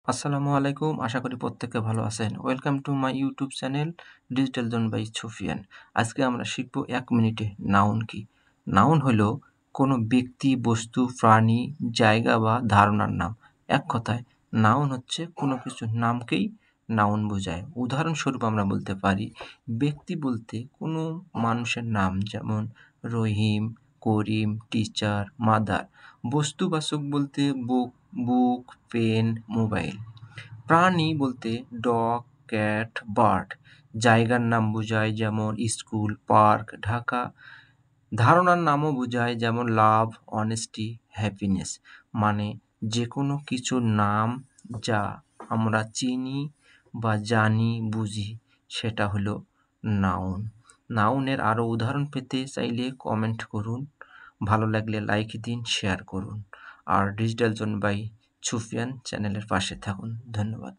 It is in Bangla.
আসসালামু আলাইকুম। আশা করি প্রত্যেকে ভালো আছেন। Welcome to my YouTube channel digital zone by Sufiyan. আজকে আমরা শিখব ১ মিনিটে নাউন কি? নাউন হলো কোনো ব্যক্তি, বস্তু, প্রাণী, জায়গা বা ধারণার নাম। এক কথায় নাউন হচ্ছে কোনো কিছুর নামকেই নাউন বোঝায়। উদাহরণস্বরূপ আমরা বলতে পারি ব্যক্তি বলতে কোনো মানুষের নাম যেমন রহিম, করিম, টিচার, মাদার। বস্তুবাচক বলতে বুক, পেন, মোবাইল। প্রাণী বলতে ডগ, ক্যাট, বার্ড। জায়গার নাম বোঝায় যেমন স্কুল, পার্ক, ঢাকা। ধারণার নামও বোঝায় যেমন লাভ, অনেস্টি, হ্যাপিনেস। মানে যেকোনো কিছুর নাম যা আমরা চিনি বা জানি, বুঝি সেটা হলো নাউন। নাউনের আরও উদাহরণ পেতে চাইলে কমেন্ট করুন। ভালো লাগলে লাইক দিন, শেয়ার করুন। আর ডিজিটাল জোন বাই সুফিয়ান চ্যানেলের পাশে থাকুন। ধন্যবাদ।